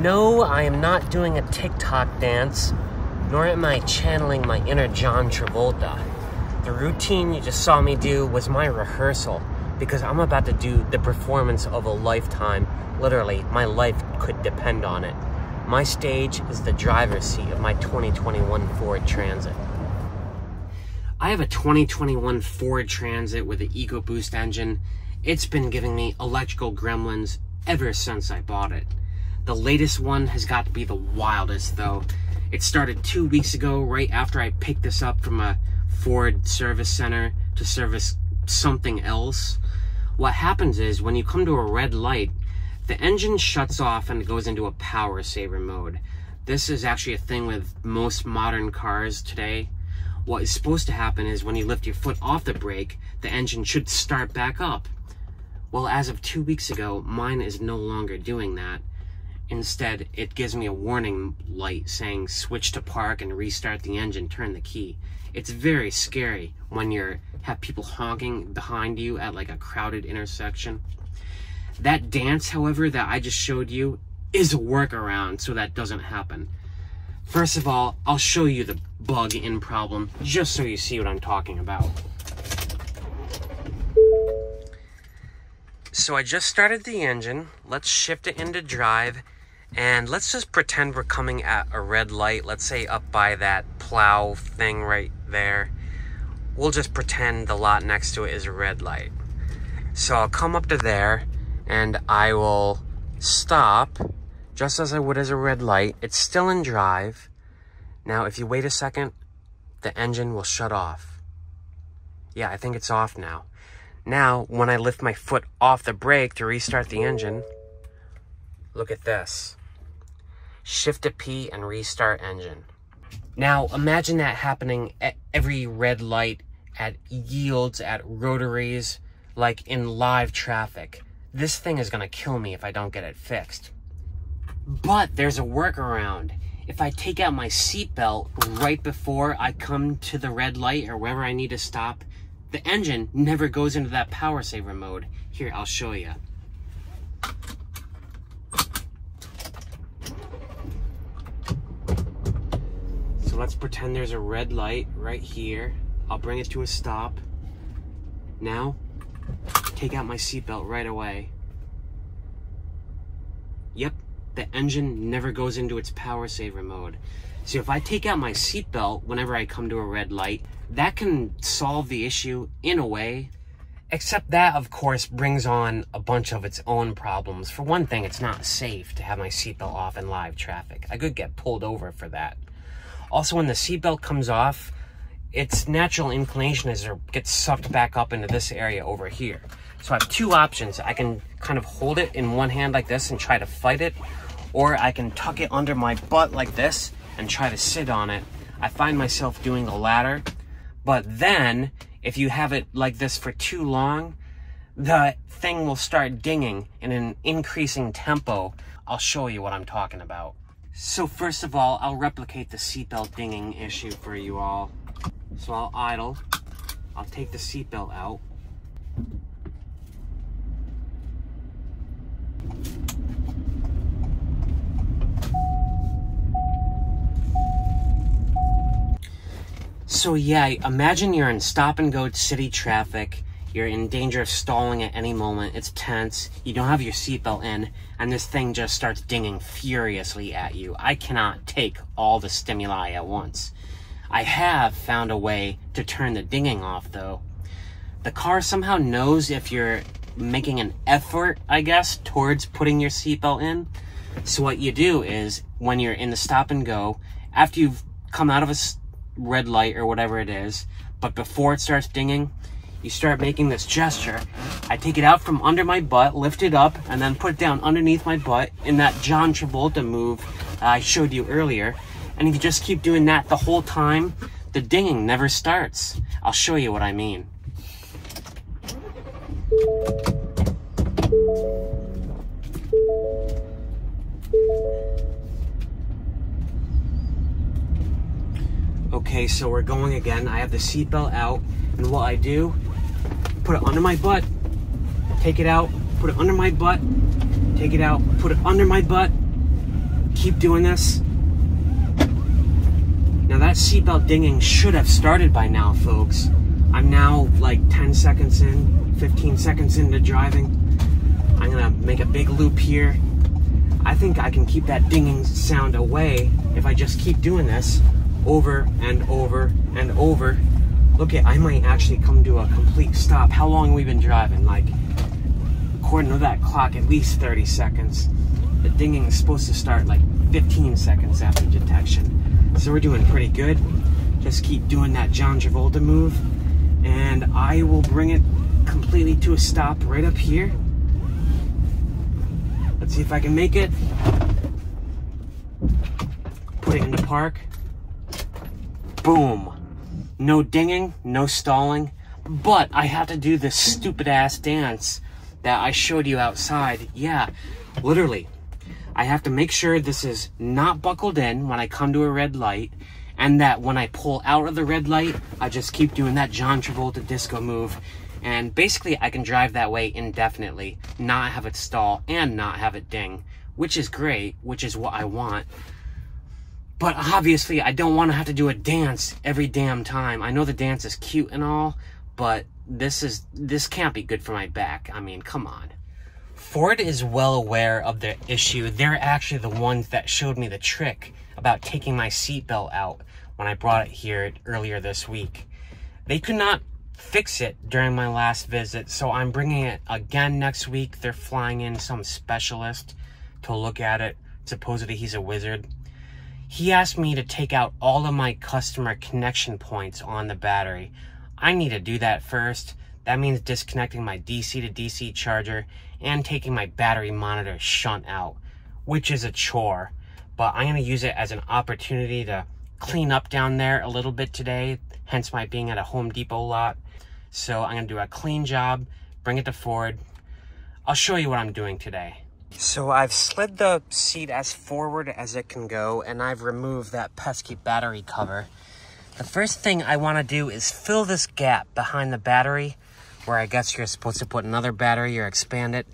No, I am not doing a TikTok dance, nor am I channeling my inner John Travolta. The routine you just saw me do was my rehearsal, because I'm about to do the performance of a lifetime. Literally, my life could depend on it. My stage is the driver's seat of my 2021 Ford Transit. I have a 2021 Ford Transit with an EcoBoost engine. It's been giving me electrical gremlins ever since I bought it. The latest one has got to be the wildest though. It started 2 weeks ago, right after I picked this up from a Ford service center to service something else. What happens is when you come to a red light, the engine shuts off and it goes into a power saver mode. This is actually a thing with most modern cars today. What is supposed to happen is when you lift your foot off the brake, the engine should start back up. Well, as of 2 weeks ago, mine is no longer doing that. Instead, it gives me a warning light saying switch to park and restart the engine, turn the key. It's very scary when you have people honking behind you at like a crowded intersection. That dance, however, that I just showed you is a workaround so that doesn't happen. First of all, I'll show you the bug-in problem just so you see what I'm talking about. So I just started the engine. Let's shift it into drive. And let's just pretend we're coming at a red light, let's say up by that plow thing right there. We'll just pretend the lot next to it is a red light. So I'll come up to there and I will stop just as I would as a red light. It's still in drive. Now, if you wait a second, the engine will shut off. Yeah, I think it's off now. Now, when I lift my foot off the brake to restart the engine, look at this. Shift to P and restart engine. Now, imagine that happening at every red light, at yields, at rotaries, like in live traffic. This thing is gonna kill me if I don't get it fixed. But there's a workaround. If I take out my seatbelt right before I come to the red light or wherever I need to stop, the engine never goes into that power saver mode. Here, I'll show you. So let's pretend there's a red light right here. I'll bring it to a stop. Now, take out my seatbelt right away. Yep, the engine never goes into its power saver mode. So if I take out my seatbelt whenever I come to a red light, that can solve the issue in a way. Except that, of course, brings on a bunch of its own problems. For one thing, it's not safe to have my seatbelt off in live traffic. I could get pulled over for that. Also, when the seatbelt comes off, its natural inclination is to get sucked back up into this area over here. So I have two options. I can kind of hold it in one hand like this and try to fight it, or I can tuck it under my butt like this and try to sit on it. I find myself doing the latter, but then if you have it like this for too long, the thing will start dinging in an increasing tempo. I'll show you what I'm talking about. So first of all, I'll replicate the seatbelt dinging issue for you all. So I'll idle, I'll take the seatbelt out. So yeah, imagine you're in stop-and-go city traffic. You're in danger of stalling at any moment. It's tense. You don't have your seatbelt in, and this thing just starts dinging furiously at you. I cannot take all the stimuli at once. I have found a way to turn the dinging off, though. The car somehow knows if you're making an effort, I guess, towards putting your seatbelt in. So what you do is, when you're in the stop-and-go, after you've come out of a red light or whatever it is, but before it starts dinging, you start making this gesture. I take it out from under my butt, lift it up, and then put it down underneath my butt in that John Travolta move I showed you earlier. And if you just keep doing that the whole time, the dinging never starts. I'll show you what I mean. Okay, so we're going again. I have the seatbelt out, and what I do, put it under my butt, take it out, put it under my butt, take it out, put it under my butt, keep doing this. Now that seatbelt dinging should have started by now, folks. I'm now like 10 seconds in, 15 seconds into driving. I'm gonna make a big loop here. I think I can keep that dinging sound away if I just keep doing this over and over and over. Look at, I might actually come to a complete stop. How long have we been driving? Like, according to that clock, at least 30 seconds. The dinging is supposed to start like 15 seconds after detection. So we're doing pretty good. Just keep doing that John Travolta move, and I will bring it completely to a stop right up here. Let's see if I can make it. Put it into park. Boom. No dinging, no stalling, but I have to do this stupid ass dance that I showed you outside. Yeah, literally. I have to make sure this is not buckled in when I come to a red light, and that when I pull out of the red light, I just keep doing that John Travolta disco move. And basically, I can drive that way indefinitely, not have it stall, and not have it ding, which is great, which is what I want. But obviously, I don't want to have to do a dance every damn time. I know the dance is cute and all, but this can't be good for my back. I mean, come on. Ford is well aware of the issue. They're actually the ones that showed me the trick about taking my seatbelt out when I brought it here earlier this week. They could not fix it during my last visit, so I'm bringing it again next week. They're flying in some specialist to look at it. Supposedly he's a wizard. He asked me to take out all of my customer connection points on the battery. I need to do that first. That means disconnecting my DC to DC charger and taking my battery monitor shunt out, which is a chore. But I'm going to use it as an opportunity to clean up down there a little bit today, hence my being at a Home Depot lot. So I'm going to do a clean job, bring it to Ford. I'll show you what I'm doing today. So I've slid the seat as forward as it can go, and I've removed that pesky battery cover. The first thing I want to do is fill this gap behind the battery, where I guess you're supposed to put another battery or expand it.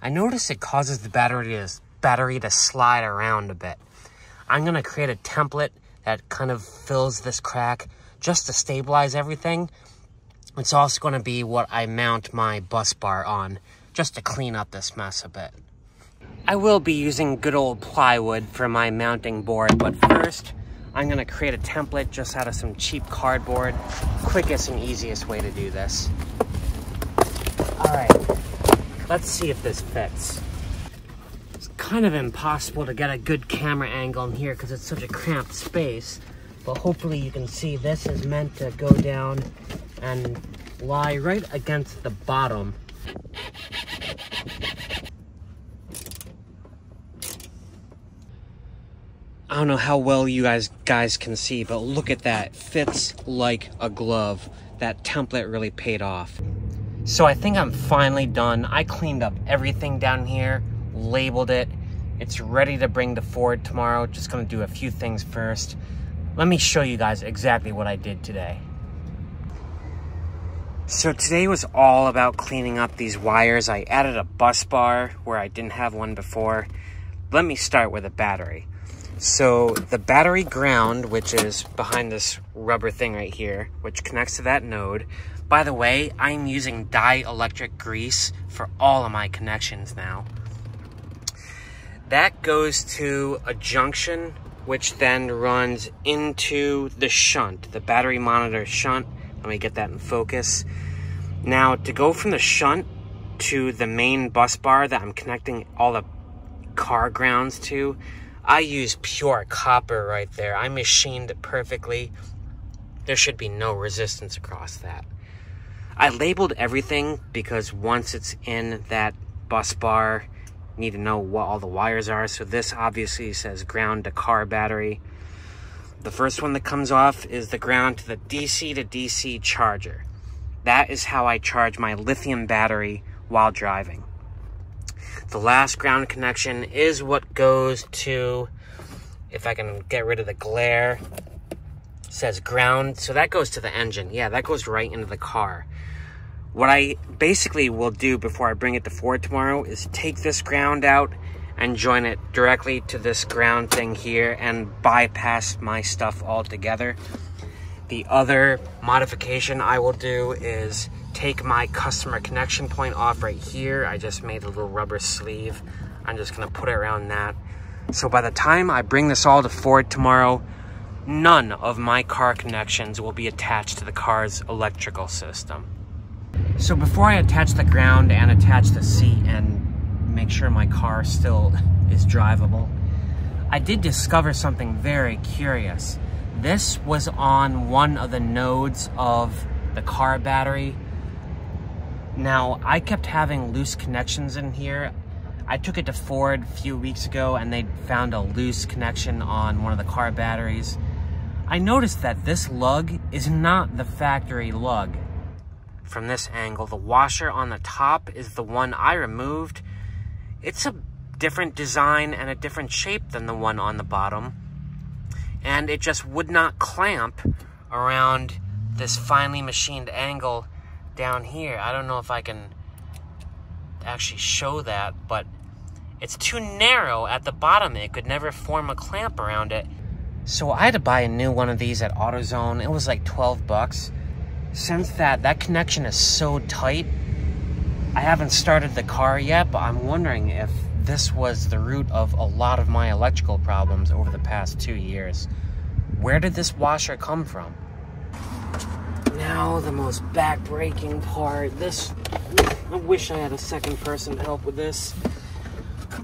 I notice it causes the battery to slide around a bit. I'm going to create a template that kind of fills this crack just to stabilize everything. It's also going to be what I mount my bus bar on, just to clean up this mess a bit. I will be using good old plywood for my mounting board, but first I'm going to create a template just out of some cheap cardboard. Quickest and easiest way to do this. Alright, let's see if this fits. It's kind of impossible to get a good camera angle in here because it's such a cramped space, but hopefully you can see this is meant to go down and lie right against the bottom. I don't know how well you guys can see, but look at that. It fits like a glove. That template really paid off. So I think I'm finally done. I cleaned up everything down here, labeled it. It's ready to bring to Ford tomorrow. Just gonna do a few things first. Let me show you guys exactly what I did today. So today was all about cleaning up these wires. I added a bus bar where I didn't have one before. Let me start with a battery. So the battery ground, which is behind this rubber thing right here, which connects to that node. By the way, I'm using dielectric grease for all of my connections now. That goes to a junction, which then runs into the shunt, the battery monitor shunt. Let me get that in focus. Now, to go from the shunt to the main bus bar that I'm connecting all the car grounds to, I use pure copper right there. I machined it perfectly. There should be no resistance across that. I labeled everything because once it's in that bus bar, you need to know what all the wires are. So this obviously says ground to car battery. The first one that comes off is the ground to the DC to DC charger. That is how I charge my lithium battery while driving. The last ground connection is what goes to, if I can get rid of the glare, it says ground. So that goes to the engine. Yeah, that goes right into the car. What I basically will do before I bring it to Ford tomorrow is take this ground out and join it directly to this ground thing here and bypass my stuff altogether. The other modification I will do is take my customer connection point off right here. I just made a little rubber sleeve. I'm just gonna put it around that. So by the time I bring this all to Ford tomorrow, none of my car connections will be attached to the car's electrical system. So before I attach the ground and attach the seat and make sure my car still is drivable, I did discover something very curious. This was on one of the nodes of the car battery. Now, I kept having loose connections in here. I took it to Ford a few weeks ago and they found a loose connection on one of the car batteries. I noticed that this lug is not the factory lug. From this angle, the washer on the top is the one I removed. It's a different design and a different shape than the one on the bottom. And it just would not clamp around this finely machined angle down here. I don't know if I can actually show that, but it's too narrow at the bottom. It could never form a clamp around it. So I had to buy a new one of these at AutoZone. It was like 12 bucks. Since that connection is so tight, I haven't started the car yet, but I'm wondering if this was the root of a lot of my electrical problems over the past 2 years. Where did this washer come from? Now the most back-breaking part. I wish I had a second person to help with this,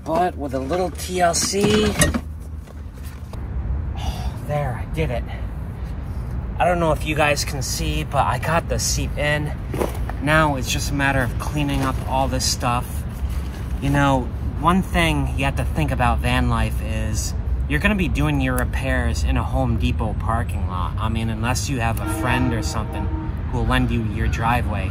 but with a little TLC, there, I did it. I don't know if you guys can see, but I got the seat in. Now it's just a matter of cleaning up all this stuff. You know, one thing you have to think about van life is you're gonna be doing your repairs in a Home Depot parking lot. I mean, unless you have a friend or something who will lend you your driveway.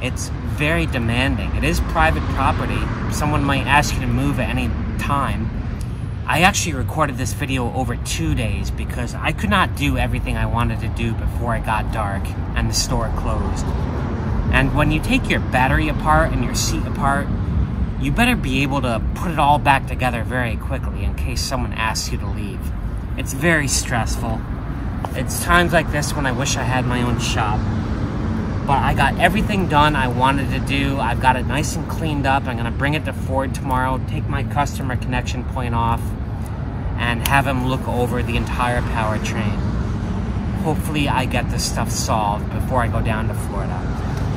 It's very demanding. It is private property. Someone might ask you to move at any time. I actually recorded this video over 2 days because I could not do everything I wanted to do before it got dark and the store closed. And when you take your battery apart and your seat apart, you better be able to put it all back together very quickly in case someone asks you to leave. It's very stressful. It's times like this when I wish I had my own shop. But I got everything done I wanted to do. I've got it nice and cleaned up. I'm gonna bring it to Ford tomorrow, take my customer connection point off, and have him look over the entire powertrain. Hopefully I get this stuff solved before I go down to Florida.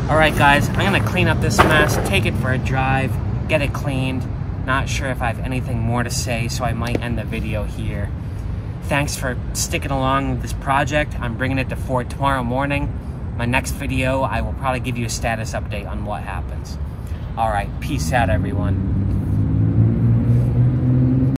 Alright guys, I'm gonna clean up this mess, take it for a drive, get it cleaned. Not sure if I have anything more to say, so I might end the video here. Thanks for sticking along with this project. I'm bringing it to Ford tomorrow morning. My next video, I will probably give you a status update on what happens. Alright, peace out everyone.